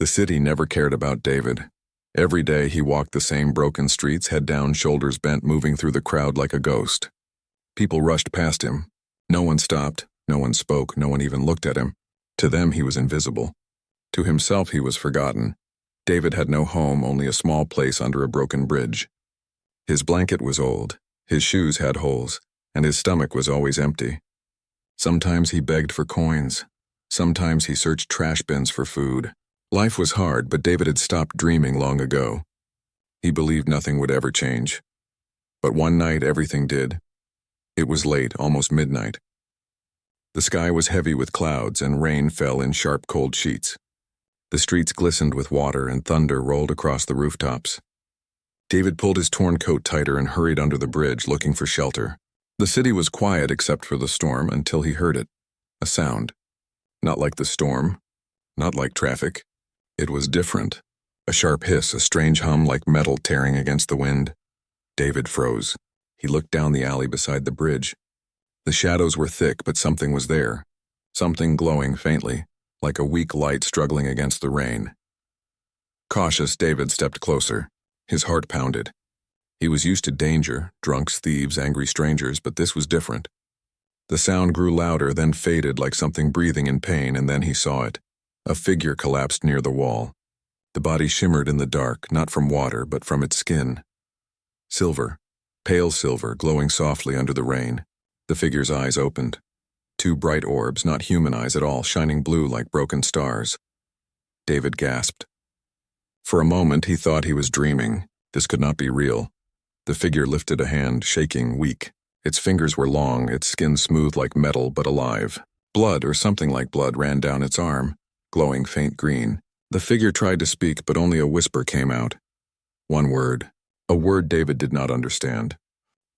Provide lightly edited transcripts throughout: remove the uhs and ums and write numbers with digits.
The city never cared about David. Every day he walked the same broken streets, head down, shoulders bent, moving through the crowd like a ghost. People rushed past him. No one stopped, no one spoke, no one even looked at him. To them he was invisible. To himself he was forgotten. David had no home, only a small place under a broken bridge. His blanket was old, his shoes had holes, and his stomach was always empty. Sometimes he begged for coins. Sometimes he searched trash bins for food. Life was hard, but David had stopped dreaming long ago. He believed nothing would ever change. But one night everything did. It was late, almost midnight. The sky was heavy with clouds, and rain fell in sharp, cold sheets. The streets glistened with water, and thunder rolled across the rooftops. David pulled his torn coat tighter and hurried under the bridge, looking for shelter. The city was quiet except for the storm until he heard it. A sound. Not like the storm. Not like traffic. It was different. A sharp hiss, a strange hum like metal tearing against the wind. David froze. He looked down the alley beside the bridge. The shadows were thick, but something was there. Something glowing faintly, like a weak light struggling against the rain. Cautious, David stepped closer. His heart pounded. He was used to danger, drunks, thieves, angry strangers, but this was different. The sound grew louder, then faded like something breathing in pain, and then he saw it. A figure collapsed near the wall. The body shimmered in the dark, not from water, but from its skin. Silver, pale silver, glowing softly under the rain. The figure's eyes opened. Two bright orbs, not human eyes at all, shining blue like broken stars. David gasped. For a moment he thought he was dreaming. This could not be real. The figure lifted a hand, shaking, weak. Its fingers were long, its skin smooth like metal, but alive. Blood, or something like blood, ran down its arm, glowing faint green. The figure tried to speak, but only a whisper came out. One word. A word David did not understand.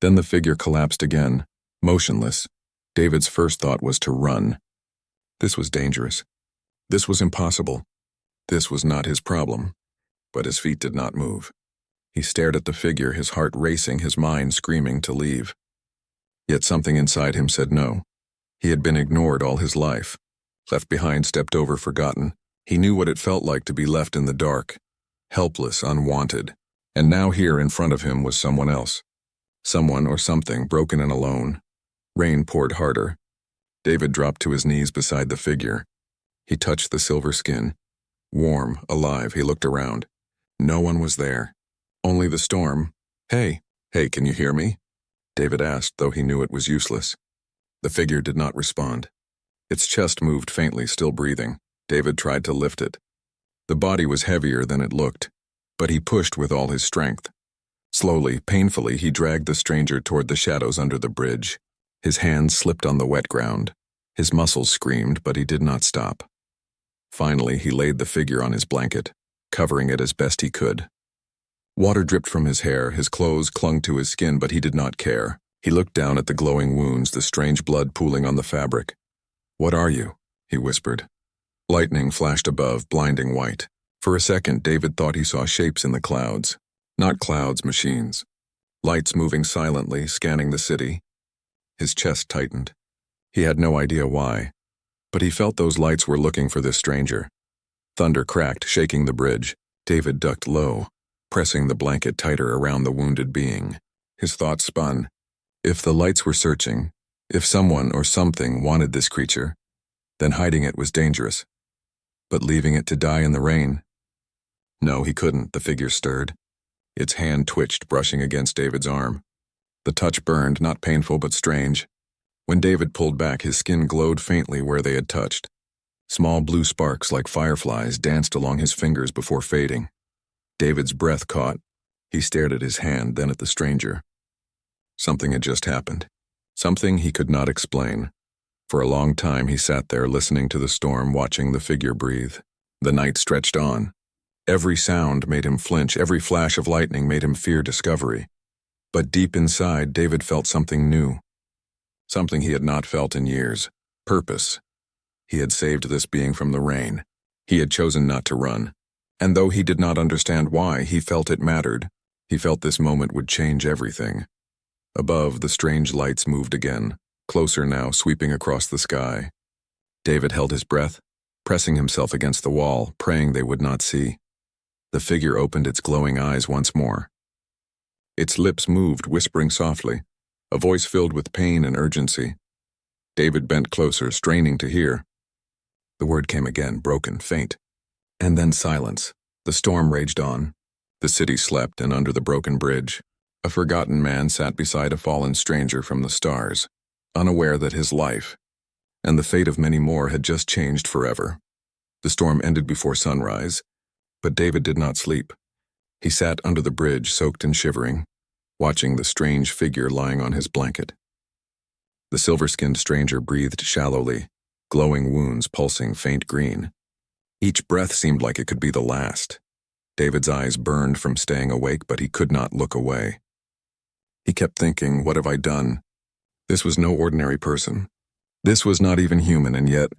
Then the figure collapsed again, motionless. David's first thought was to run. This was dangerous. This was impossible. This was not his problem. But his feet did not move. He stared at the figure, his heart racing, his mind screaming to leave. Yet something inside him said no. He had been ignored all his life. Left behind, stepped over, forgotten. He knew what it felt like to be left in the dark. Helpless, unwanted. And now here in front of him was someone else. Someone or something broken and alone. Rain poured harder. David dropped to his knees beside the figure. He touched the silver skin. Warm, alive, he looked around. No one was there. Only the storm. Hey, can you hear me? David asked, though he knew it was useless. The figure did not respond. Its chest moved faintly, still breathing. David tried to lift it. The body was heavier than it looked, but he pushed with all his strength. Slowly, painfully, he dragged the stranger toward the shadows under the bridge. His hands slipped on the wet ground. His muscles screamed, but he did not stop. Finally, he laid the figure on his blanket, covering it as best he could. Water dripped from his hair, his clothes clung to his skin, but he did not care. He looked down at the glowing wounds, the strange blood pooling on the fabric. "What are you?" he whispered. Lightning flashed above, blinding white. For a second, David thought he saw shapes in the clouds. Not clouds, machines. Lights moving silently, scanning the city. His chest tightened. He had no idea why, but he felt those lights were looking for this stranger. Thunder cracked, shaking the bridge. David ducked low, pressing the blanket tighter around the wounded being. His thoughts spun. If the lights were searching, if someone or something wanted this creature, then hiding it was dangerous. But leaving it to die in the rain? No, he couldn't, the figure stirred. Its hand twitched, brushing against David's arm. The touch burned, not painful but strange. When David pulled back, his skin glowed faintly where they had touched. Small blue sparks like fireflies danced along his fingers before fading. David's breath caught. He stared at his hand, then at the stranger. Something had just happened. Something he could not explain. For a long time he sat there listening to the storm, watching the figure breathe. The night stretched on. Every sound made him flinch, every flash of lightning made him fear discovery. But deep inside, David felt something new. Something he had not felt in years. Purpose. He had saved this being from the rain. He had chosen not to run. And though he did not understand why, he felt it mattered. He felt this moment would change everything. Above, the strange lights moved again, closer now, sweeping across the sky. David held his breath, pressing himself against the wall, praying they would not see. The figure opened its glowing eyes once more. Its lips moved, whispering softly, a voice filled with pain and urgency. David bent closer, straining to hear. The word came again, broken, faint. And then silence. The storm raged on. The city slept, and under the broken bridge, a forgotten man sat beside a fallen stranger from the stars, unaware that his life, and the fate of many more, had just changed forever. The storm ended before sunrise, but David did not sleep. He sat under the bridge, soaked and shivering, watching the strange figure lying on his blanket. The silver-skinned stranger breathed shallowly, glowing wounds pulsing faint green. Each breath seemed like it could be the last. David's eyes burned from staying awake, but he could not look away. He kept thinking, what have I done? This was no ordinary person. This was not even human, and yet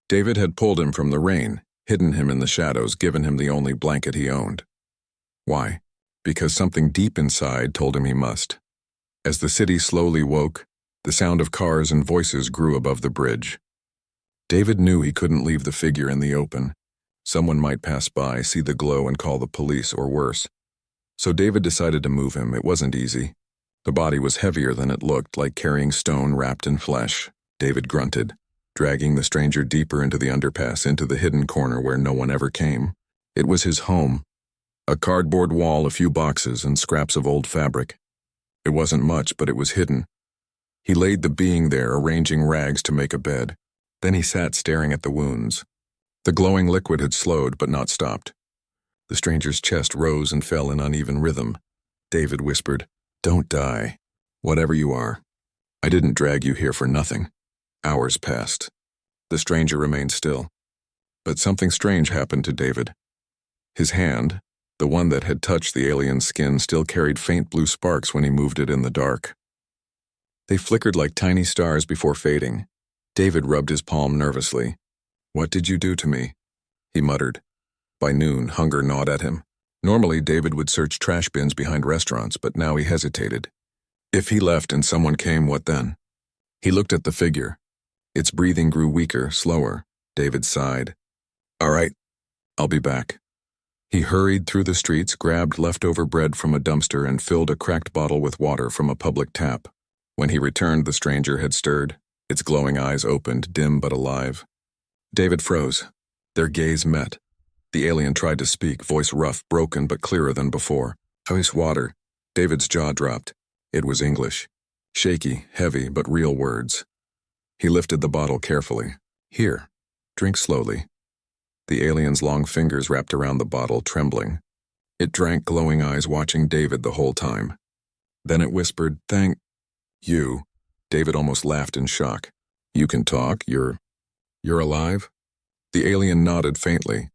David had pulled him from the rain, hidden him in the shadows, given him the only blanket he owned. Why? Because something deep inside told him he must. As the city slowly woke, the sound of cars and voices grew above the bridge. David knew he couldn't leave the figure in the open. Someone might pass by, see the glow, and call the police, or worse. So David decided to move him. It wasn't easy. The body was heavier than it looked, like carrying stone wrapped in flesh. David grunted, dragging the stranger deeper into the underpass, into the hidden corner where no one ever came. It was his home. A cardboard wall, a few boxes, and scraps of old fabric. It wasn't much, but it was hidden. He laid the being there, arranging rags to make a bed. Then he sat staring at the wounds. The glowing liquid had slowed, but not stopped. The stranger's chest rose and fell in uneven rhythm. David whispered, "Don't die, whatever you are. I didn't drag you here for nothing." Hours passed. The stranger remained still. But something strange happened to David. His hand, the one that had touched the alien's skin, still carried faint blue sparks when he moved it in the dark. They flickered like tiny stars before fading. David rubbed his palm nervously. "What did you do to me?" he muttered. By noon, hunger gnawed at him. Normally, David would search trash bins behind restaurants, but now he hesitated. If he left and someone came, what then? He looked at the figure. Its breathing grew weaker, slower. David sighed. "All right, I'll be back." He hurried through the streets, grabbed leftover bread from a dumpster, and filled a cracked bottle with water from a public tap. When he returned, the stranger had stirred, its glowing eyes opened, dim but alive. David froze. Their gaze met. The alien tried to speak, voice rough, broken, but clearer than before. "Ice water." David's jaw dropped. It was English. Shaky, heavy, but real words. He lifted the bottle carefully. "Here, drink slowly." The alien's long fingers wrapped around the bottle, trembling. It drank, glowing eyes watching David the whole time. Then it whispered, "Thank you." David almost laughed in shock. "You can talk? You're alive?" The alien nodded faintly.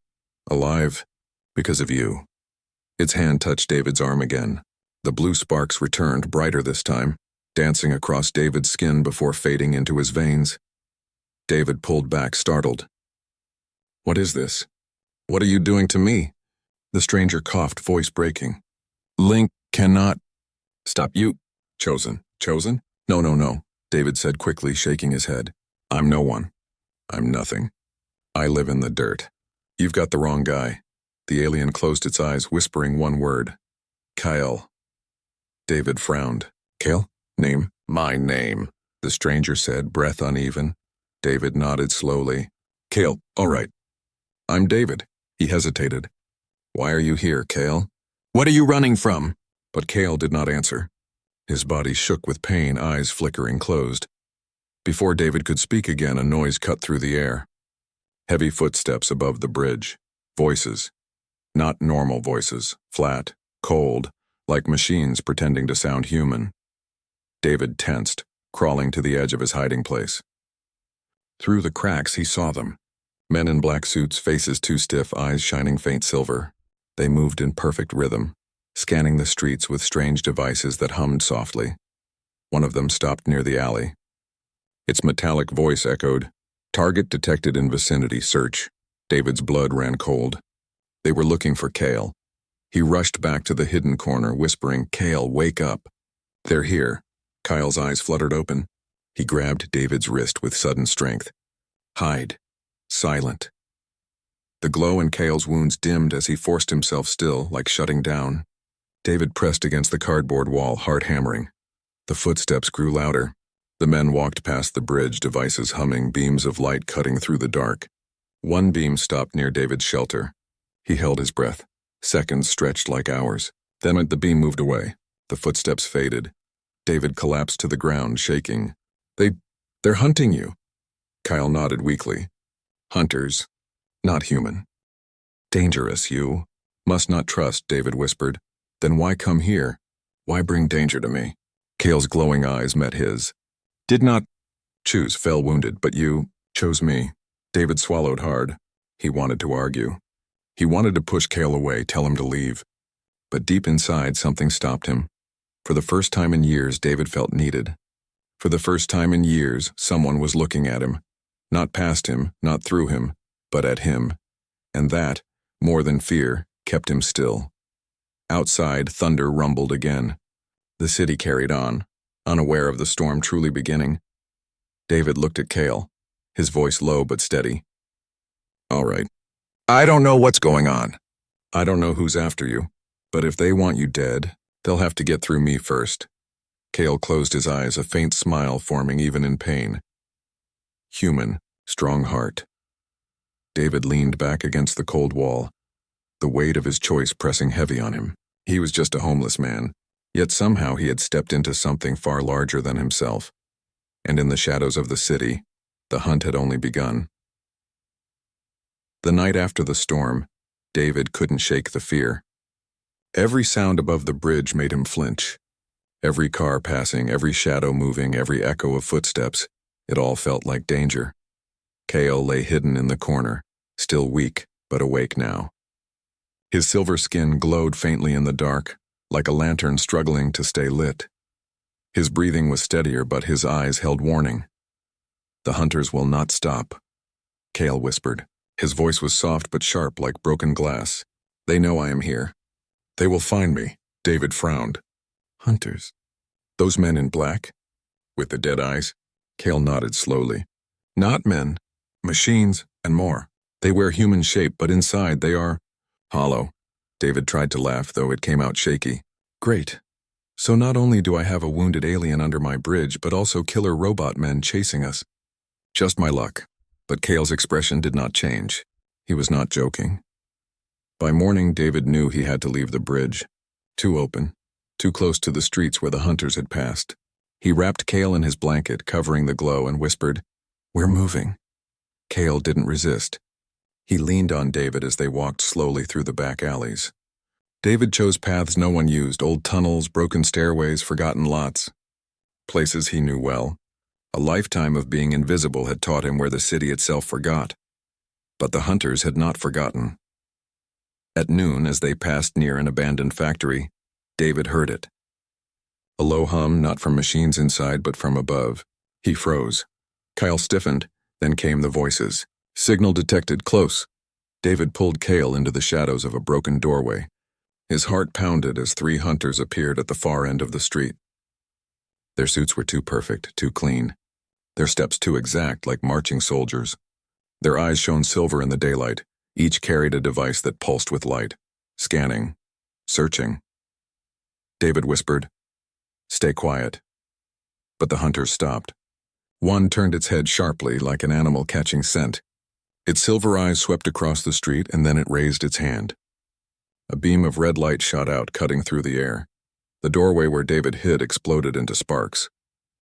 "Alive because of you." Its hand touched David's arm again. The blue sparks returned, brighter this time, dancing across David's skin before fading into his veins. David pulled back, startled. "What is this? What are you doing to me?" The stranger coughed, voice breaking. "Link cannot stop you." "Chosen? Chosen? No, no, no," David said quickly, shaking his head. "I'm no one. I'm nothing. I live in the dirt. You've got the wrong guy." The alien closed its eyes, whispering one word. "Kyle." David frowned. "Kale? Name?" "My name," the stranger said, breath uneven. David nodded slowly. "Kale, all right. I'm David." He hesitated. "Why are you here, Kale?" "What are you running from?" But Kale did not answer. His body shook with pain, eyes flickering closed. Before David could speak again, a noise cut through the air. Heavy footsteps above the bridge. Voices. Not normal voices. Flat, cold, like machines pretending to sound human. David tensed, crawling to the edge of his hiding place. Through the cracks, he saw them. Men in black suits, faces too stiff, eyes shining faint silver. They moved in perfect rhythm, scanning the streets with strange devices that hummed softly. One of them stopped near the alley. Its metallic voice echoed, "Target detected in vicinity, search." David's blood ran cold. They were looking for Kale. He rushed back to the hidden corner, whispering, "Kale, wake up." "They're here." Kyle's eyes fluttered open. He grabbed David's wrist with sudden strength. "Hide. Silent." The glow in Cale's wounds dimmed as he forced himself still, like shutting down. David pressed against the cardboard wall, heart hammering. The footsteps grew louder. The men walked past the bridge, devices humming, beams of light cutting through the dark. One beam stopped near David's shelter. He held his breath. Seconds stretched like hours. Then the beam moved away. The footsteps faded. David collapsed to the ground, shaking. They're hunting you. Kyle nodded weakly. Hunters. Not human. Dangerous, you. Must not trust, David whispered. Then why come here? Why bring danger to me? Cale's glowing eyes met his. Did not choose, fell wounded, but you chose me. David swallowed hard. He wanted to argue. He wanted to push Cale away, tell him to leave. But deep inside, something stopped him. For the first time in years, David felt needed. For the first time in years, someone was looking at him. Not past him, not through him, but at him. And that, more than fear, kept him still. Outside, thunder rumbled again. The city carried on, unaware of the storm truly beginning. David looked at Cale, his voice low but steady. All right. I don't know what's going on. I don't know who's after you, but if they want you dead, they'll have to get through me first. Cale closed his eyes, a faint smile forming even in pain. Human, strong heart. David leaned back against the cold wall, the weight of his choice pressing heavy on him. He was just a homeless man, yet somehow he had stepped into something far larger than himself. And in the shadows of the city, the hunt had only begun. The night after the storm, David couldn't shake the fear. Every sound above the bridge made him flinch. Every car passing, every shadow moving, every echo of footsteps, it all felt like danger. Cale lay hidden in the corner, still weak, but awake now. His silver skin glowed faintly in the dark, like a lantern struggling to stay lit. His breathing was steadier, but his eyes held warning. The hunters will not stop, Cale whispered. His voice was soft but sharp like broken glass. They know I am here. They will find me, David frowned. Hunters? Those men in black? With the dead eyes? Cale nodded slowly. Not men. Machines, and more. They wear human shape, but inside they are hollow. David tried to laugh, though it came out shaky. Great. So not only do I have a wounded alien under my bridge, but also killer robot men chasing us. Just my luck. But Cale's expression did not change. He was not joking. By morning, David knew he had to leave the bridge. Too open. Too close to the streets where the hunters had passed. He wrapped Cale in his blanket, covering the glow, and whispered, We're moving. Cale didn't resist. He leaned on David as they walked slowly through the back alleys. David chose paths no one used, old tunnels, broken stairways, forgotten lots. Places he knew well. A lifetime of being invisible had taught him where the city itself forgot. But the hunters had not forgotten. At noon, as they passed near an abandoned factory, David heard it. A low hum, not from machines inside, but from above. He froze. Kyle stiffened, then came the voices. Signal detected, close. David pulled Cale into the shadows of a broken doorway. His heart pounded as 3 hunters appeared at the far end of the street. Their suits were too perfect, too clean. Their steps too exact, like marching soldiers. Their eyes shone silver in the daylight. Each carried a device that pulsed with light. Scanning. Searching. David whispered, Stay quiet. But the hunters stopped. One turned its head sharply, like an animal catching scent. Its silver eyes swept across the street, and then it raised its hand. A beam of red light shot out, cutting through the air. The doorway where David hid exploded into sparks.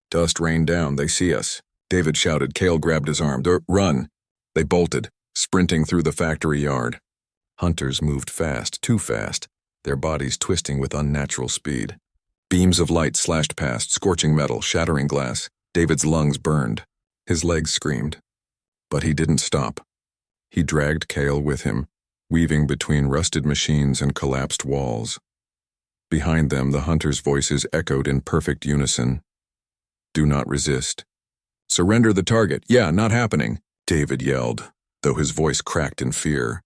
Dust rained down. They see us. David shouted. Cale grabbed his arm. Run. They bolted, sprinting through the factory yard. Hunters moved fast, too fast, their bodies twisting with unnatural speed. Beams of light slashed past, scorching metal, shattering glass. David's lungs burned. His legs screamed. But he didn't stop. He dragged Cale with him, weaving between rusted machines and collapsed walls. Behind them, the hunters' voices echoed in perfect unison. Do not resist. Surrender the target. Yeah, not happening, David yelled, though his voice cracked in fear.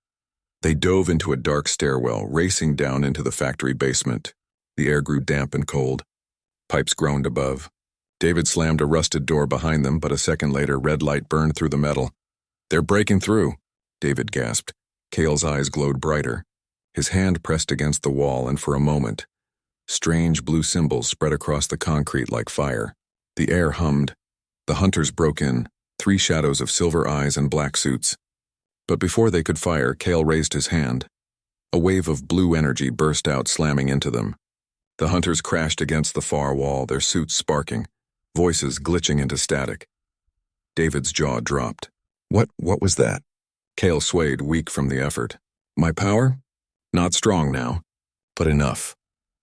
They dove into a dark stairwell, racing down into the factory basement. The air grew damp and cold. Pipes groaned above. David slammed a rusted door behind them, but a second later, red light burned through the metal. They're breaking through, David gasped. Cale's eyes glowed brighter. His hand pressed against the wall, and for a moment, strange blue symbols spread across the concrete like fire. The air hummed. The hunters broke in, 3 shadows of silver eyes and black suits. But before they could fire, Cale raised his hand. A wave of blue energy burst out, slamming into them. The hunters crashed against the far wall, their suits sparking, voices glitching into static. David's jaw dropped. What was that? Cale swayed, weak from the effort. My power? Not strong now, but enough.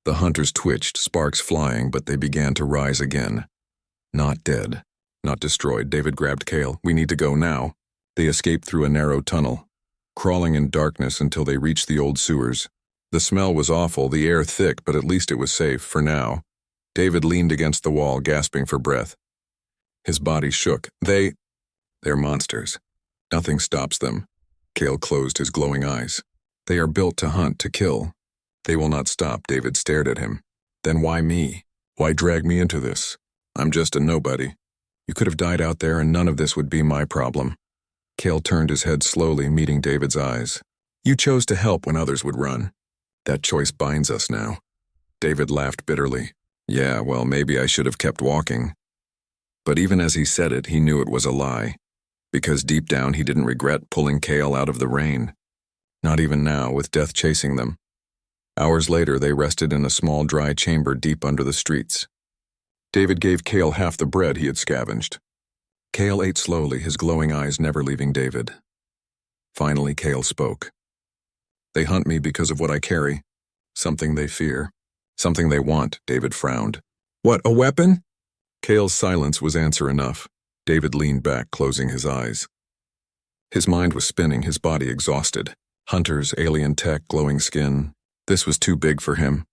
The hunters twitched, sparks flying, but they began to rise again. Not dead, not destroyed. David grabbed Cale. We need to go now. They escaped through a narrow tunnel, crawling in darkness until they reached the old sewers. The smell was awful, the air thick, but at least it was safe, for now. David leaned against the wall, gasping for breath. His body shook. They're monsters. Nothing stops them. Cale closed his glowing eyes. They are built to hunt, to kill. They will not stop. David stared at him. Then why me? Why drag me into this? I'm just a nobody. You could have died out there and none of this would be my problem. Cale turned his head slowly, meeting David's eyes. You chose to help when others would run. That choice binds us now. David laughed bitterly. Yeah, well, maybe I should have kept walking. But even as he said it, he knew it was a lie. Because deep down he didn't regret pulling Cale out of the rain. Not even now, with death chasing them. Hours later, they rested in a small dry chamber deep under the streets. David gave Cale half the bread he had scavenged. Cale ate slowly, his glowing eyes never leaving David. Finally, Cale spoke. They hunt me because of what I carry. Something they fear. Something they want, David frowned. What, a weapon? Cale's silence was answer enough. David leaned back, closing his eyes. His mind was spinning, his body exhausted. Hunters, alien tech, glowing skin. This was too big for him.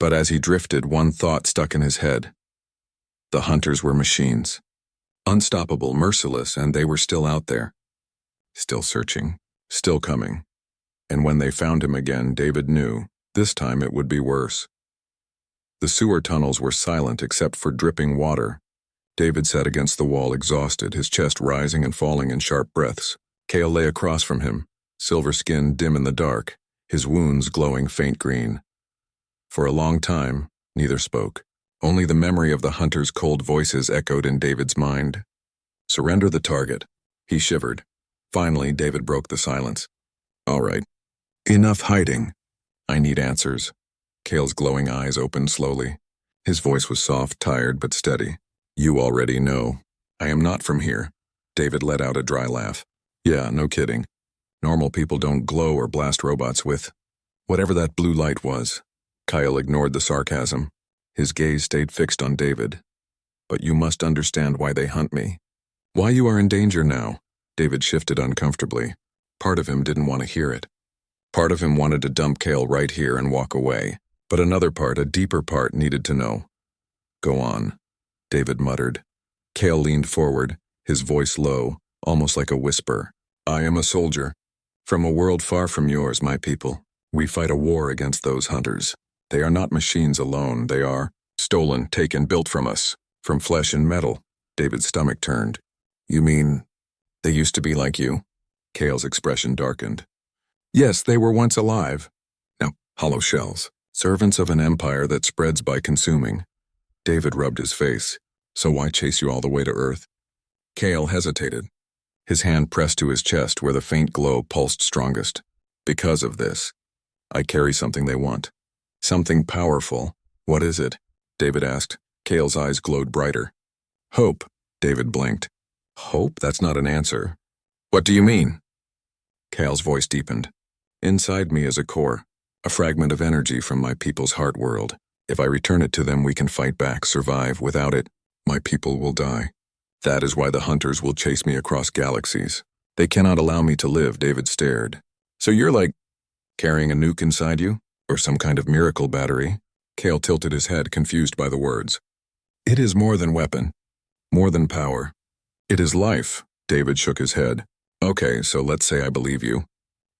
But as he drifted, one thought stuck in his head. The hunters were machines. Unstoppable, merciless, and they were still out there. Still searching, still coming. And when they found him again, David knew, this time it would be worse. The sewer tunnels were silent except for dripping water. David sat against the wall, exhausted, his chest rising and falling in sharp breaths. Cale lay across from him, silver skin dim in the dark, his wounds glowing faint green. For a long time, neither spoke. Only the memory of the hunters' cold voices echoed in David's mind. Surrender the target. He shivered. Finally, David broke the silence. All right. Enough hiding. I need answers. Cale's glowing eyes opened slowly. His voice was soft, tired, but steady. You already know. I am not from here. David let out a dry laugh. Yeah, no kidding. Normal people don't glow or blast robots with whatever that blue light was. Kyle ignored the sarcasm. His gaze stayed fixed on David. But you must understand why they hunt me. Why you are in danger now. David shifted uncomfortably. Part of him didn't want to hear it. Part of him wanted to dump Cale right here and walk away. But another part, a deeper part, needed to know. Go on, David muttered. Cale leaned forward, his voice low, almost like a whisper. I am a soldier. From a world far from yours, my people. We fight a war against those hunters. They are not machines alone. They are stolen, taken, built from us. From flesh and metal. David's stomach turned. You mean they used to be like you? Cale's expression darkened. Yes, they were once alive. Now, hollow shells. Servants of an empire that spreads by consuming. David rubbed his face. So why chase you all the way to Earth? Cale hesitated. His hand pressed to his chest where the faint glow pulsed strongest. Because of this. I carry something they want. Something powerful. What is it? David asked. Cale's eyes glowed brighter. Hope. David blinked. Hope? That's not an answer. What do you mean? Cale's voice deepened. Inside me is a core. A fragment of energy from my people's heart world. If I return it to them, we can fight back, survive. Without it, my people will die. That is why the hunters will chase me across galaxies. They cannot allow me to live, David stared. So you're like carrying a nuke inside you? Or some kind of miracle battery? Cale tilted his head, confused by the words. It is more than weapon. More than power. It is life. David shook his head. Okay, so let's say I believe you.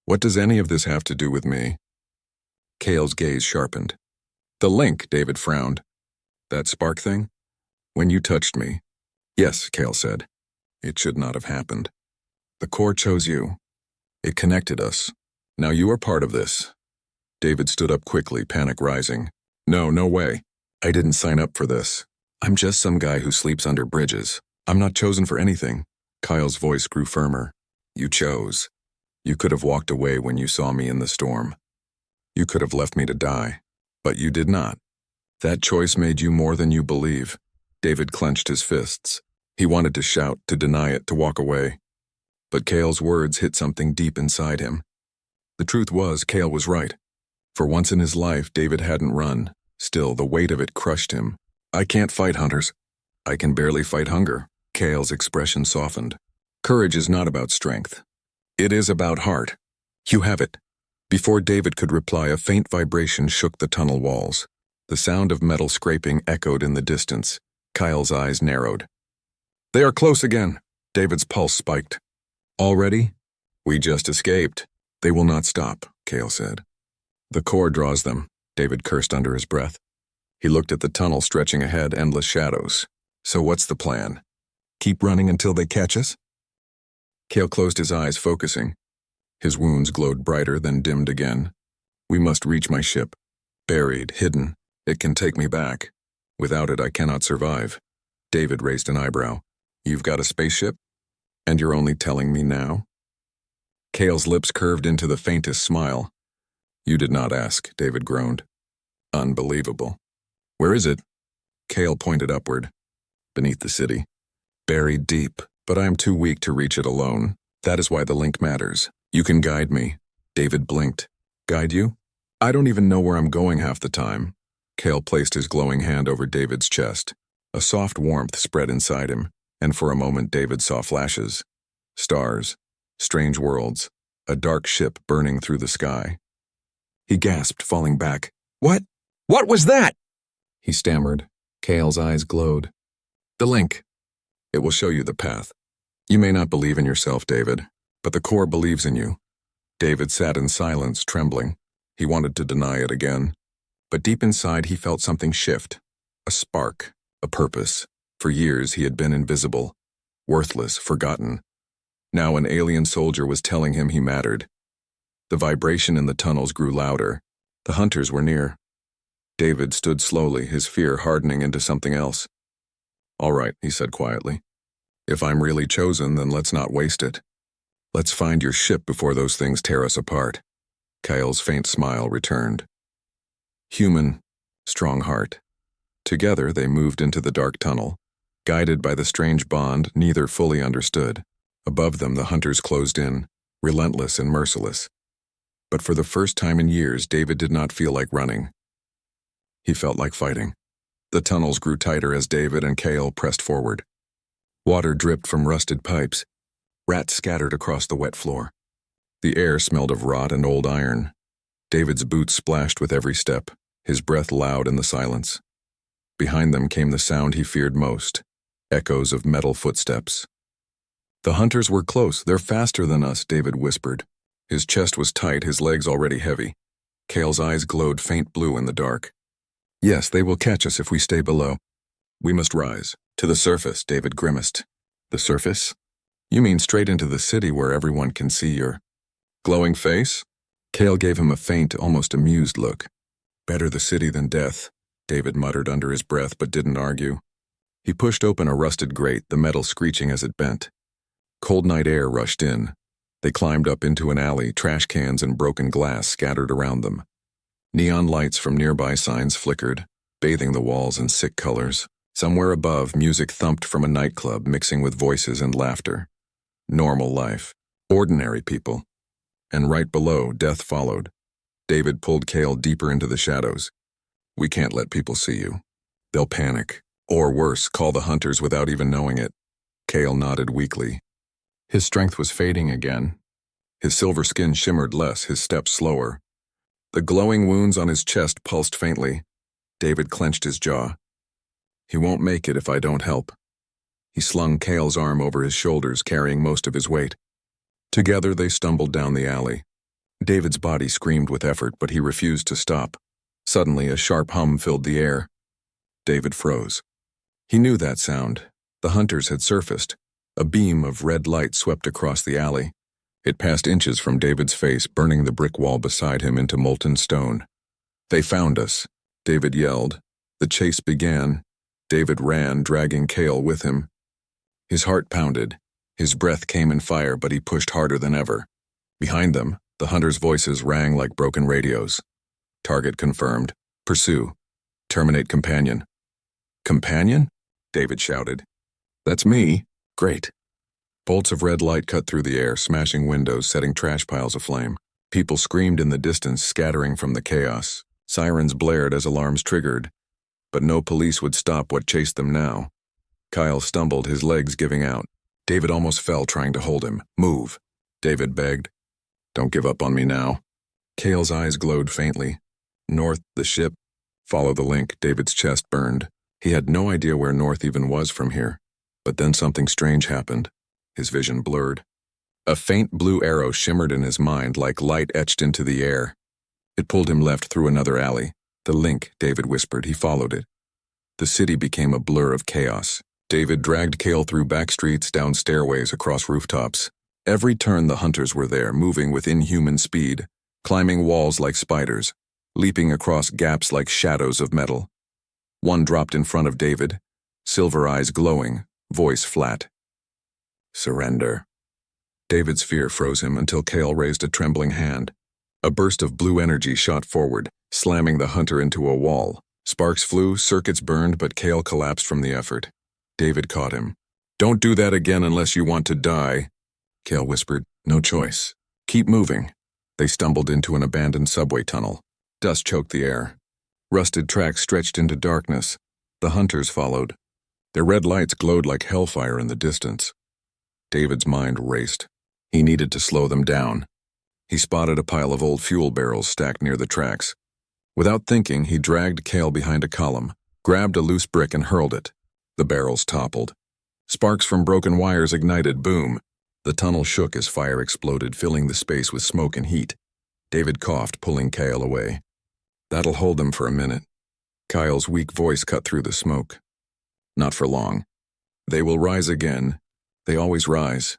What does any of this have to do with me? Cale's gaze sharpened. The link, David frowned. That spark thing? When you touched me. Yes, Cale said. It should not have happened. The core chose you. It connected us. Now you are part of this. David stood up quickly, panic rising. No way. I didn't sign up for this. I'm just some guy who sleeps under bridges. I'm not chosen for anything. Kyle's voice grew firmer. You chose. You could have walked away when you saw me in the storm. You could have left me to die. But you did not. That choice made you more than you believe. David clenched his fists. He wanted to shout, to deny it, to walk away. But Cale's words hit something deep inside him. The truth was, Cale was right. For once in his life, David hadn't run. Still, the weight of it crushed him. I can't fight hunters. I can barely fight hunger. Cale's expression softened. Courage is not about strength. It is about heart. You have it. Before David could reply, a faint vibration shook the tunnel walls. The sound of metal scraping echoed in the distance. Kyle's eyes narrowed. They are close again. David's pulse spiked. Already? We just escaped. They will not stop, Cale said. The core draws them, David cursed under his breath. He looked at the tunnel stretching ahead, endless shadows. So what's the plan? Keep running until they catch us? Cale closed his eyes, focusing. His wounds glowed brighter, then dimmed again. We must reach my ship. Buried, hidden. It can take me back. Without it, I cannot survive. David raised an eyebrow. You've got a spaceship? And you're only telling me now? Cale's lips curved into the faintest smile. You did not ask, David groaned. Unbelievable. Where is it? Cale pointed upward. Beneath the city. Buried deep, but I am too weak to reach it alone. That is why the link matters. You can guide me. David blinked. Guide you? I don't even know where I'm going half the time. Cale placed his glowing hand over David's chest. A soft warmth spread inside him, and for a moment David saw flashes. Stars. Strange worlds. A dark ship burning through the sky. He gasped, falling back. What? What was that? He stammered. Cale's eyes glowed. The link. It will show you the path. You may not believe in yourself, David, but the core believes in you. David sat in silence, trembling. He wanted to deny it again. But deep inside he felt something shift. A spark. A purpose. For years he had been invisible. Worthless, forgotten. Now an alien soldier was telling him he mattered. The vibration in the tunnels grew louder. The hunters were near. David stood slowly, his fear hardening into something else. All right, he said quietly. If I'm really chosen, then let's not waste it. Let's find your ship before those things tear us apart. Kyle's faint smile returned. Human, strong heart. Together they moved into the dark tunnel. Guided by the strange bond neither fully understood. Above them the hunters closed in, relentless and merciless. But for the first time in years, David did not feel like running. He felt like fighting. The tunnels grew tighter as David and Cale pressed forward. Water dripped from rusted pipes. Rats scattered across the wet floor. The air smelled of rot and old iron. David's boots splashed with every step, his breath loud in the silence. Behind them came the sound he feared most, echoes of metal footsteps. The hunters were close. They're faster than us, David whispered. His chest was tight, his legs already heavy. Cale's eyes glowed faint blue in the dark. Yes, they will catch us if we stay below. We must rise. To the surface, David grimaced. The surface? You mean straight into the city where everyone can see your glowing face? Cale gave him a faint, almost amused look. Better the city than death, David muttered under his breath but didn't argue. He pushed open a rusted grate, the metal screeching as it bent. Cold night air rushed in. They climbed up into an alley, trash cans and broken glass scattered around them. Neon lights from nearby signs flickered, bathing the walls in sick colors. Somewhere above, music thumped from a nightclub, mixing with voices and laughter. Normal life. Ordinary people. And right below, death followed. David pulled Cale deeper into the shadows. We can't let people see you. They'll panic. Or worse, call the hunters without even knowing it. Cale nodded weakly. His strength was fading again. His silver skin shimmered less, his steps slower. The glowing wounds on his chest pulsed faintly. David clenched his jaw. He won't make it if I don't help. He slung Cale's arm over his shoulders, carrying most of his weight. Together they stumbled down the alley. David's body screamed with effort, but he refused to stop. Suddenly, a sharp hum filled the air. David froze. He knew that sound. The hunters had surfaced. A beam of red light swept across the alley. It passed inches from David's face, burning the brick wall beside him into molten stone. "They found us," David yelled. The chase began. David ran, dragging Cale with him. His heart pounded. His breath came in fire, but he pushed harder than ever. Behind them, the hunters' voices rang like broken radios. "Target confirmed. Pursue. Terminate companion." "Companion?" David shouted. "That's me." "Great." Bolts of red light cut through the air, smashing windows, setting trash piles aflame. People screamed in the distance, scattering from the chaos. Sirens blared as alarms triggered. But no police would stop what chased them now. Kyle stumbled, his legs giving out. David almost fell, trying to hold him. "Move," David begged. "Don't give up on me now." Cale's eyes glowed faintly. "North, the ship." "Follow the link." David's chest burned. He had no idea where North even was from here. But then something strange happened. His vision blurred. A faint blue arrow shimmered in his mind like light etched into the air. It pulled him left through another alley. "The link," David whispered. He followed it. The city became a blur of chaos. David dragged Cale through back streets, down stairways, across rooftops. Every turn the hunters were there, moving with inhuman speed, climbing walls like spiders, leaping across gaps like shadows of metal. One dropped in front of David, silver eyes glowing, voice flat. "Surrender." David's fear froze him until Cale raised a trembling hand. A burst of blue energy shot forward, slamming the hunter into a wall. Sparks flew, circuits burned, but Cale collapsed from the effort. David caught him. "Don't do that again unless you want to die," Cale whispered. "No choice. Keep moving." They stumbled into an abandoned subway tunnel. Dust choked the air. Rusted tracks stretched into darkness. The hunters followed. Their red lights glowed like hellfire in the distance. David's mind raced. He needed to slow them down. He spotted a pile of old fuel barrels stacked near the tracks. Without thinking, he dragged Cale behind a column, grabbed a loose brick and hurled it. The barrels toppled. Sparks from broken wires ignited. Boom. The tunnel shook as fire exploded, filling the space with smoke and heat. David coughed, pulling Cale away. "That'll hold them for a minute." Kyle's weak voice cut through the smoke. "Not for long. They will rise again. They always rise."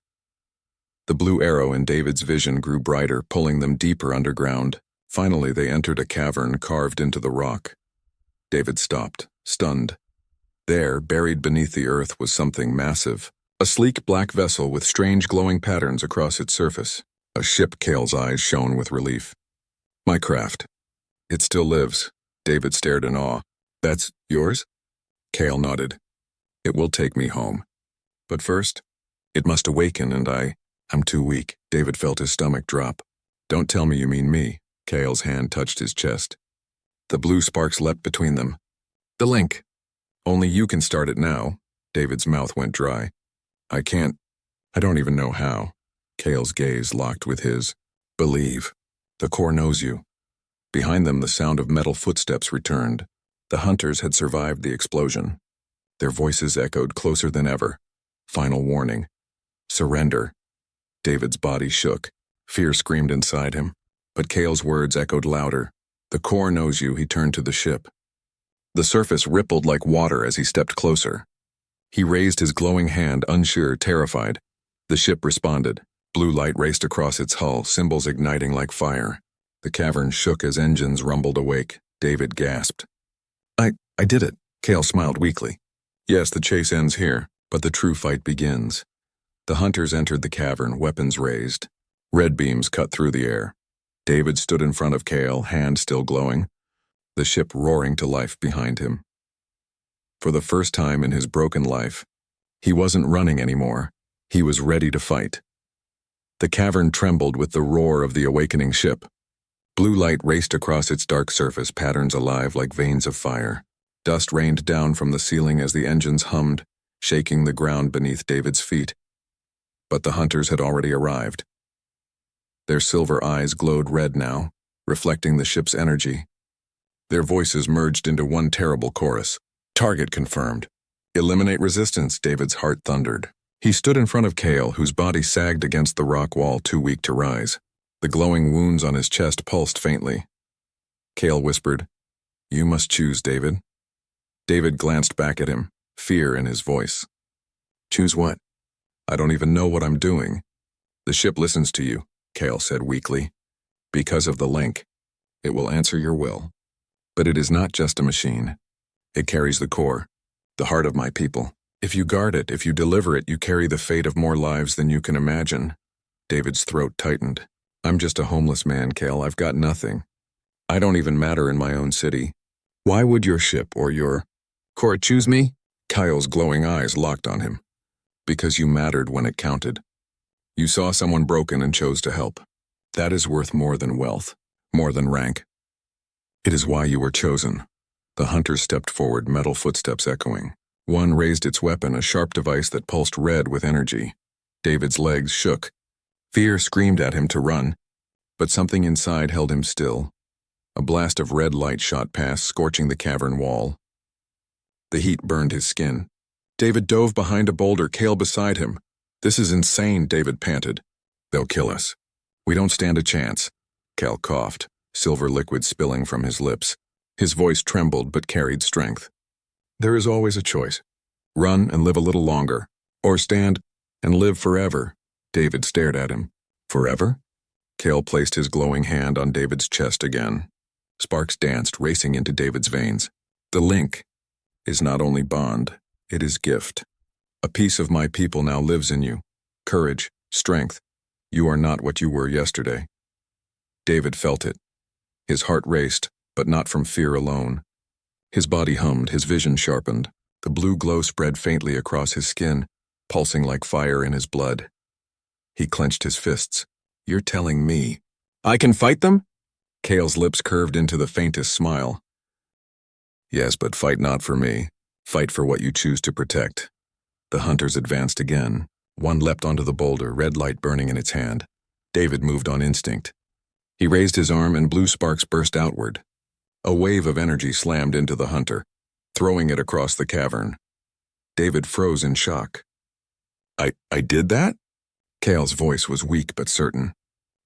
The blue arrow in David's vision grew brighter, pulling them deeper underground. Finally, they entered a cavern carved into the rock. David stopped, stunned. There, buried beneath the earth, was something massive. A sleek black vessel with strange glowing patterns across its surface. A ship. Cale's eyes shone with relief. "My craft. It still lives." David stared in awe. "That's yours?" Cale nodded. "It will take me home. But first, it must awaken, and I'm too weak." David felt his stomach drop. "Don't tell me you mean me." Cale's hand touched his chest. The blue sparks leapt between them. "The link. Only you can start it now." David's mouth went dry. "I can't. I don't even know how." Cale's gaze locked with his. "Believe. The core knows you." Behind them, the sound of metal footsteps returned. The hunters had survived the explosion. Their voices echoed closer than ever. Final warning. Surrender. David's body shook. Fear screamed inside him. But Cale's words echoed louder. "The core knows you." He turned to the ship. The surface rippled like water as he stepped closer. He raised his glowing hand, unsure, terrified. The ship responded. Blue light raced across its hull, symbols igniting like fire. The cavern shook as engines rumbled awake. David gasped. I did it." Cale smiled weakly. "Yes, the chase ends here, but the true fight begins." The hunters entered the cavern, weapons raised. Red beams cut through the air. David stood in front of Cale, hand still glowing, the ship roaring to life behind him. For the first time in his broken life, he wasn't running anymore. He was ready to fight. The cavern trembled with the roar of the awakening ship. Blue light raced across its dark surface, patterns alive like veins of fire. Dust rained down from the ceiling as the engines hummed, shaking the ground beneath David's feet. But the hunters had already arrived. Their silver eyes glowed red now, reflecting the ship's energy. Their voices merged into one terrible chorus. "Target confirmed. Eliminate resistance," David's heart thundered. He stood in front of Cale, whose body sagged against the rock wall, too weak to rise. The glowing wounds on his chest pulsed faintly. Cale whispered, "You must choose, David." David glanced back at him, fear in his voice. "Choose what?" "I don't even know what I'm doing." The ship listens to you, Cale said weakly. Because of the link. It will answer your will. But it is not just a machine. It carries the core, the heart of my people. If you guard it, if you deliver it, you carry the fate of more lives than you can imagine. David's throat tightened. I'm just a homeless man, Cale. I've got nothing. I don't even matter in my own city. Why would your ship or your core choose me? Kyle's glowing eyes locked on him. Because you mattered when it counted. You saw someone broken and chose to help. That is worth more than wealth, more than rank. It is why you were chosen. The hunters stepped forward, metal footsteps echoing. One raised its weapon, a sharp device that pulsed red with energy. David's legs shook. Fear screamed at him to run, but something inside held him still. A blast of red light shot past, scorching the cavern wall. The heat burned his skin. David dove behind a boulder, Cale beside him. This is insane, David panted. They'll kill us. We don't stand a chance. Cale coughed, silver liquid spilling from his lips. His voice trembled but carried strength. There is always a choice. Run and live a little longer, or stand and live forever. David stared at him. Forever? Cale placed his glowing hand on David's chest again. Sparks danced, racing into David's veins. The link is not only bond, it is gift. A piece of my people now lives in you. Courage, strength. You are not what you were yesterday. David felt it. His heart raced, but not from fear alone. His body hummed, his vision sharpened. The blue glow spread faintly across his skin, pulsing like fire in his blood. He clenched his fists. You're telling me I can fight them? Cale's lips curved into the faintest smile. Yes, but fight not for me. Fight for what you choose to protect. The hunters advanced again. One leapt onto the boulder, red light burning in its hand. David moved on instinct. He raised his arm and blue sparks burst outward. A wave of energy slammed into the hunter, throwing it across the cavern. David froze in shock. I did that? Cale's voice was weak but certain.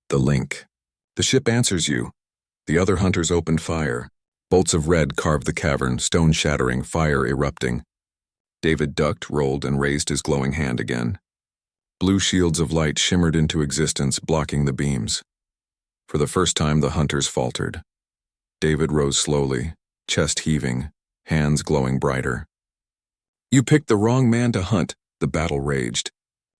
The link. The ship answers you. The other hunters opened fire. Bolts of red carved the cavern, stone shattering, fire erupting. David ducked, rolled, and raised his glowing hand again. Blue shields of light shimmered into existence, blocking the beams. For the first time, the hunters faltered. David rose slowly, chest heaving, hands glowing brighter. You picked the wrong man to hunt, the battle raged.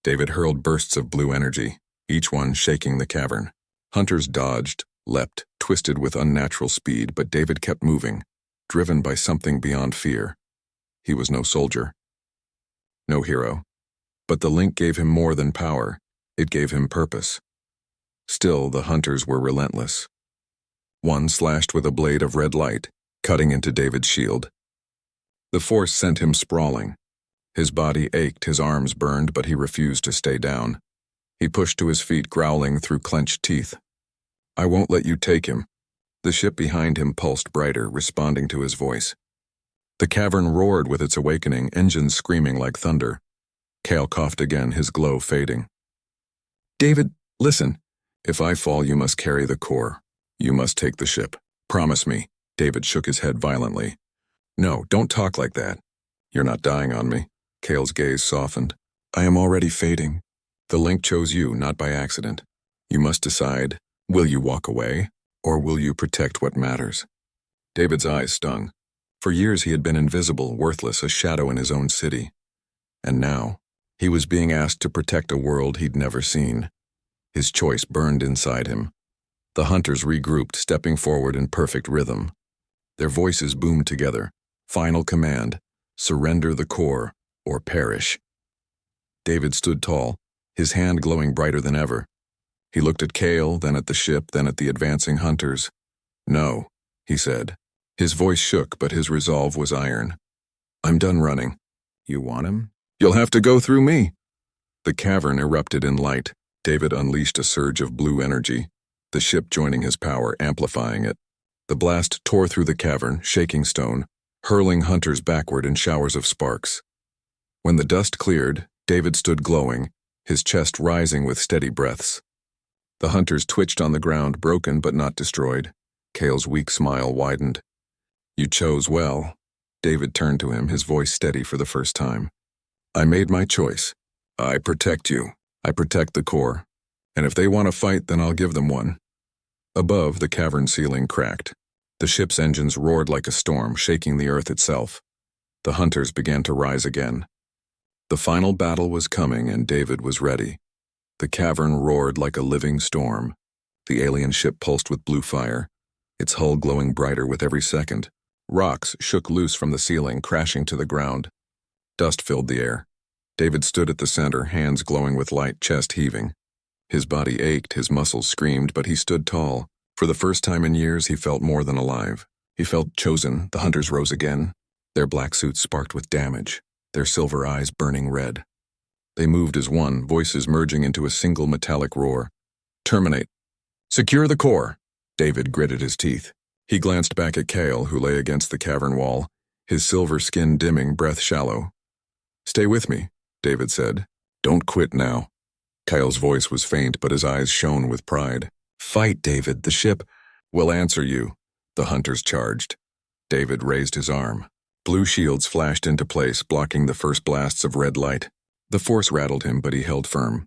David hurled bursts of blue energy, each one shaking the cavern. Hunters dodged, leapt, twisted with unnatural speed, but David kept moving, driven by something beyond fear. He was no soldier, no hero, but the link gave him more than power. It gave him purpose. Still, the hunters were relentless. One slashed with a blade of red light, cutting into David's shield. The force sent him sprawling. His body ached, his arms burned, but he refused to stay down. He pushed to his feet, growling through clenched teeth. I won't let you take him. The ship behind him pulsed brighter, responding to his voice. The cavern roared with its awakening, engines screaming like thunder. Cale coughed again, his glow fading. David, listen. If I fall, you must carry the core. You must take the ship. Promise me. David shook his head violently. No, don't talk like that. You're not dying on me. Cale's gaze softened. I am already fading. The link chose you, not by accident. You must decide, will you walk away, or will you protect what matters? David's eyes stung. For years he had been invisible, worthless, a shadow in his own city. And now, he was being asked to protect a world he'd never seen. His choice burned inside him. The hunters regrouped, stepping forward in perfect rhythm. Their voices boomed together. Final command, surrender the core, or perish. David stood tall, his hand glowing brighter than ever. He looked at Cale, then at the ship, then at the advancing hunters. No, he said. His voice shook, but his resolve was iron. I'm done running. You want him? You'll have to go through me. The cavern erupted in light. David unleashed a surge of blue energy, the ship joining his power, amplifying it. The blast tore through the cavern, shaking stone, hurling hunters backward in showers of sparks. When the dust cleared, David stood glowing, his chest rising with steady breaths. The hunters twitched on the ground, broken but not destroyed. Cale's weak smile widened. You chose well. David turned to him, his voice steady for the first time. I made my choice. I protect you. I protect the core. And if they want to fight, then I'll give them one. Above, the cavern ceiling cracked. The ship's engines roared like a storm, shaking the earth itself. The hunters began to rise again. The final battle was coming, and David was ready. The cavern roared like a living storm. The alien ship pulsed with blue fire, its hull glowing brighter with every second. Rocks shook loose from the ceiling, crashing to the ground. Dust filled the air. David stood at the center, hands glowing with light, chest heaving. His body ached, his muscles screamed, but he stood tall. For the first time in years, he felt more than alive. He felt chosen. The hunters rose again. Their black suits sparked with damage, their silver eyes burning red. They moved as one, voices merging into a single metallic roar. Terminate. Secure the core. David gritted his teeth. He glanced back at Cale, who lay against the cavern wall, his silver skin dimming, breath shallow. Stay with me, David said. Don't quit now. Kyle's voice was faint, but his eyes shone with pride. Fight, David, the ship will answer you. The hunters charged. David raised his arm. Blue shields flashed into place, blocking the first blasts of red light. The force rattled him, but he held firm.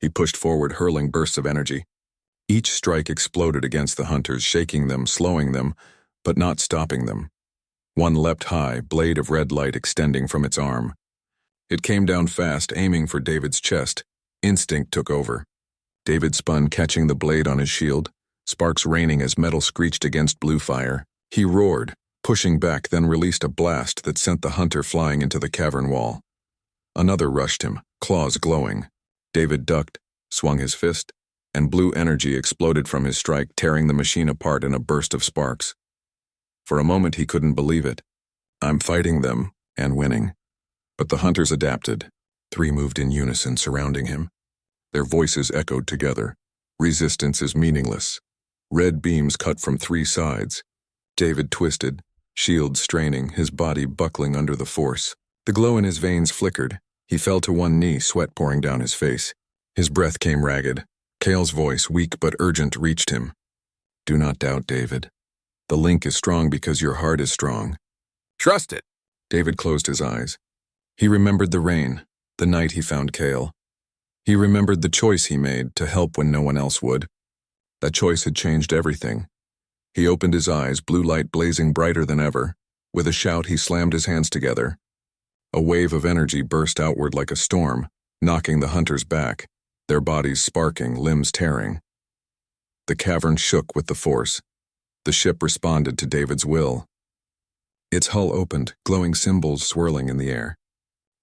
He pushed forward, hurling bursts of energy. Each strike exploded against the hunters, shaking them, slowing them, but not stopping them. One leapt high, blade of red light extending from its arm. It came down fast, aiming for David's chest. Instinct took over. David spun, catching the blade on his shield, sparks raining as metal screeched against blue fire. He roared, pushing back, then released a blast that sent the hunter flying into the cavern wall. Another rushed him, claws glowing. David ducked, swung his fist, and blue energy exploded from his strike, tearing the machine apart in a burst of sparks. For a moment he couldn't believe it. I'm fighting them, and winning. But the hunters adapted. 3 moved in unison, surrounding him. Their voices echoed together. Resistance is meaningless. Red beams cut from 3 sides. David twisted, shield straining, his body buckling under the force. The glow in his veins flickered. He fell to one knee, sweat pouring down his face. His breath came ragged. Cale's voice, weak but urgent, reached him. Do not doubt, David. The link is strong because your heart is strong. Trust it. David closed his eyes. He remembered the rain, the night he found Cale. He remembered the choice he made to help when no one else would. That choice had changed everything. He opened his eyes, blue light blazing brighter than ever. With a shout, he slammed his hands together. A wave of energy burst outward like a storm, knocking the hunters back, their bodies sparking, limbs tearing. The cavern shook with the force. The ship responded to David's will. Its hull opened, glowing symbols swirling in the air.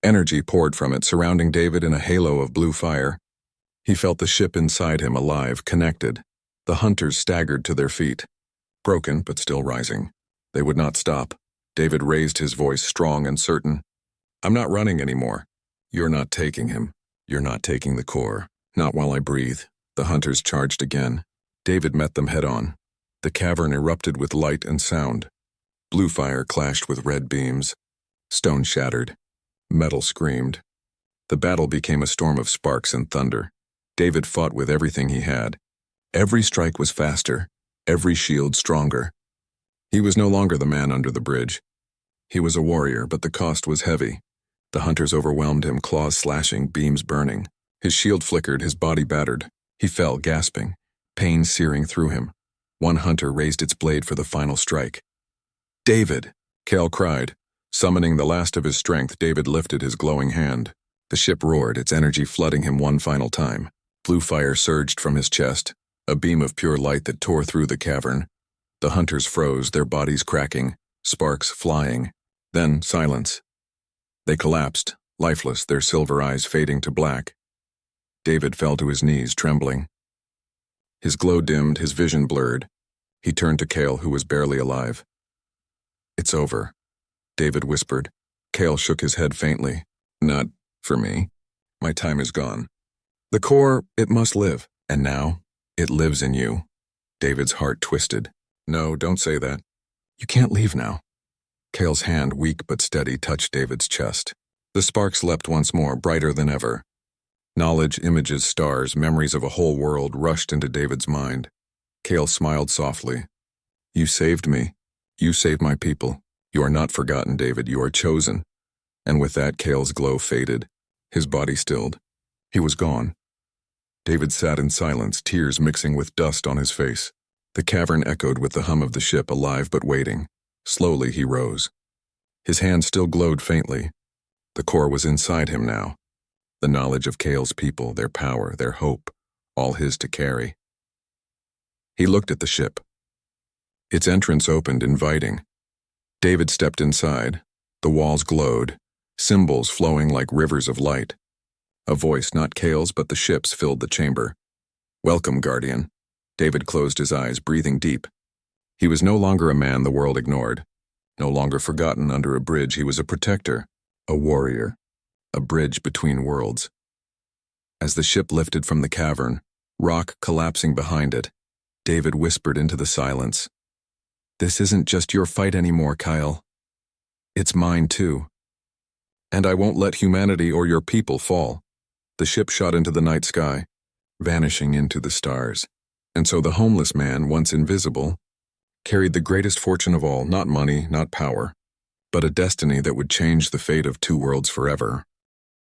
Energy poured from it, surrounding David in a halo of blue fire. He felt the ship inside him, alive, connected. The hunters staggered to their feet. Broken, but still rising. They would not stop. David raised his voice, strong and certain. I'm not running anymore. You're not taking him. You're not taking the core. Not while I breathe. The hunters charged again. David met them head-on. The cavern erupted with light and sound. Blue fire clashed with red beams. Stone shattered. Metal screamed. The battle became a storm of sparks and thunder. David fought with everything he had. Every strike was faster, every shield stronger. He was no longer the man under the bridge. He was a warrior, but the cost was heavy. The hunters overwhelmed him, claws slashing, beams burning. His shield flickered, his body battered. He fell, gasping, pain searing through him. One hunter raised its blade for the final strike. David! Cale cried. Summoning the last of his strength, David lifted his glowing hand. The ship roared, its energy flooding him one final time. Blue fire surged from his chest, a beam of pure light that tore through the cavern. The hunters froze, their bodies cracking, sparks flying. Then silence. They collapsed, lifeless, their silver eyes fading to black. David fell to his knees, trembling. His glow dimmed, his vision blurred. He turned to Cale, who was barely alive. It's over, David whispered. Cale shook his head faintly. Not for me. My time is gone. The core, it must live, and now, it lives in you. David's heart twisted. No, don't say that. You can't leave now. Cale's hand, weak but steady, touched David's chest. The sparks leapt once more, brighter than ever. Knowledge, images, stars, memories of a whole world rushed into David's mind. Cale smiled softly. You saved me. You saved my people. You are not forgotten, David. You are chosen. And with that, Cale's glow faded. His body stilled. He was gone. David sat in silence, tears mixing with dust on his face. The cavern echoed with the hum of the ship, alive but waiting. Slowly he rose. His hand still glowed faintly. The core was inside him now. The knowledge of Kale's people, their power, their hope, all his to carry. He looked at the ship. Its entrance opened, inviting. David stepped inside. The walls glowed, symbols flowing like rivers of light. A voice, not Kale's but the ship's, filled the chamber. "Welcome, Guardian." David closed his eyes, breathing deep. He was no longer a man the world ignored. No longer forgotten under a bridge, he was a protector, a warrior, a bridge between worlds. As the ship lifted from the cavern, rock collapsing behind it, David whispered into the silence, "This isn't just your fight anymore, Kyle. It's mine too. And I won't let humanity or your people fall." The ship shot into the night sky, vanishing into the stars. And so the homeless man, once invisible, carried the greatest fortune of all, not money, not power, but a destiny that would change the fate of two worlds forever.